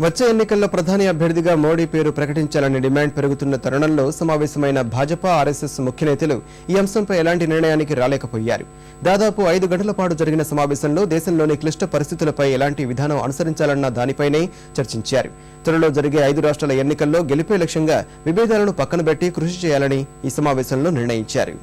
వచ్చే ఎన్నికల్లో ప్రధాని అభ్యర్థిగా మోడీ పేరు ప్రకటించాలని డిమాండ్ పెరుగుతున్న తరుణంలో సమావేశమైన భాజపా ఆర్ఎస్ఎస్ ముఖ్య నేతలు ఈ అంశంపై ఎలాంటి నిర్ణయానికి రాలేకపోయారు. దాదాపు 5 గంటల పాటు జరిగిన సమావేశంలో దేశంలోని క్లిష్ట పరిస్థితులపై ఎలాంటి విధానం అనుసరించాలన్న దానిపైనే చర్చించారు. త్వరలో జరిగే 5 రాష్ట్రాల ఎన్నికల్లో గెలిపే లక్ష్యంగా విభేదాలను పక్కనబెట్టి కృషి చేయాలని ఈ సమావేశంలో నిర్ణయించారు.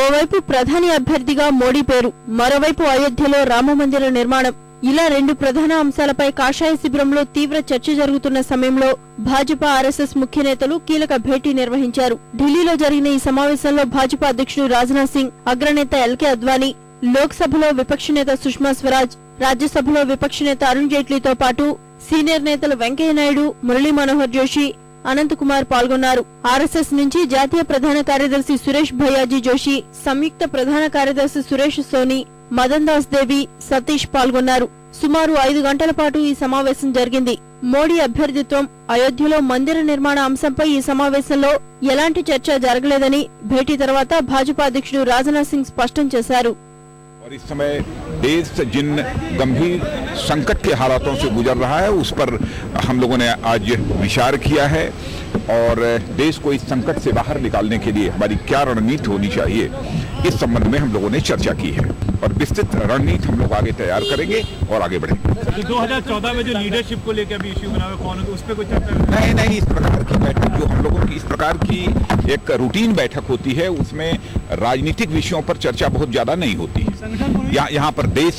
ఓవైపు ప్రధాని అభ్యర్థిగా మోడీ పేరు, మరోవైపు అయోధ్యలో రామమందిర నిర్మాణం, ఇలా 2 ప్రధాన అంశాలపై కాషాయ శిబిరంలో తీవ్ర చర్చ జరుగుతున్న సమయంలో భాజపా ఆర్ఎస్ఎస్ ముఖ్య నేతలు కీలక భేటీ నిర్వహించారు. ఢిల్లీలో జరిగిన ఈ సమావేశంలో భాజపా అధ్యక్షుడు రాజ్నాథ్ సింగ్, అగ్రనేత ఎల్కే అద్వానీ, లోక్సభలో విపక్ష నేత సుష్మా స్వరాజ్, రాజ్యసభలో విపక్ష నేత అరుణ్ జైట్లీతో పాటు సీనియర్ నేతలు వెంకయ్యనాయుడు, మురళీ మనోహర్ జోషి, అనంత్ కుమార్ పాల్గొన్నారు. ఆర్ఎస్ఎస్ నుంచి జాతీయ ప్రధాన కార్యదర్శి సురేష్ భయ్యాజీ జోషి, సంయుక్త ప్రధాన కార్యదర్శి సురేష్ సోని, మదన్ దాస్ దేవి, సతీష్ పాల్గొన్నారు. సుమారు 5 గంటల పాటు ఈ సమావేశం జరిగింది. మోడీ అభ్యర్థిత్వం, అయోధ్యలో మందిర నిర్మాణ అంశంపై ఈ సమావేశంలో ఎలాంటి చర్చ జరగలేదని భేటీ తర్వాత భాజపా అధ్యక్షుడు రాజ్నాథ్ సింగ్ స్పష్టం చేశారు. और इस समय देश जिन गंभीर संकट के हालातों से गुजर रहा है उस पर हम लोगों ने आज विचार किया है और देश को इस संकट से बाहर निकालने के लिए हमारी क्या रणनीति होनी चाहिए इस संबंध में हम लोगों ने चर्चा की है और विस्तृत रणनीति हम लोग आगे तैयार करेंगे और आगे बढ़ेंगे। 2014 में जो लीडरशिप को लेकर अभी इश्यू बना हुआ कौन उस पर कोई चर्चा नहीं इस प्रकार की बैठक जो हम लोगों की इस प्रकार की एक रूटीन बैठक होती है उसमें राजनीतिक विषयों पर चर्चा बहुत ज्यादा नहीं होती है। यहाँ पर देश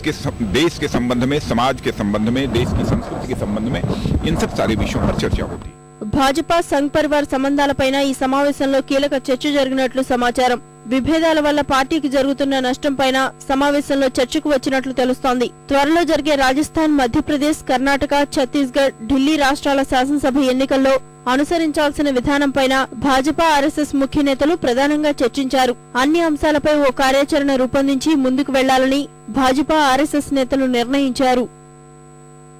के संबंध में, समाज के संबंध में, देश की संस्कृति के संबंध में इन सब सारे विषयों पर चर्चा होती है। భాజపా సంఘ్ పరివార్ సంబంధాలపైన ఈ సమావేశంలో కీలక చర్చ జరిగినట్లు సమాచారం. విభేదాల వల్ల పార్టీకి జరుగుతున్న నష్టంపైన సమావేశంలో చర్చకు వచ్చినట్లు తెలుస్తోంది. త్వరలో జరిగే రాజస్థాన్, మధ్యప్రదేశ్, కర్ణాటక, ఛత్తీస్గఢ్, ఢిల్లీ రాష్ట్రాల శాసనసభ ఎన్నికల్లో అనుసరించాల్సిన విధానంపైన భాజపా ఆర్ఎస్ఎస్ ముఖ్య నేతలు ప్రధానంగా చర్చించారు. అన్ని అంశాలపై ఓ కార్యాచరణ రూపొందించి ముందుకు వెళ్లాలని భాజపా ఆర్ఎస్ఎస్ నేతలు నిర్ణయించారు.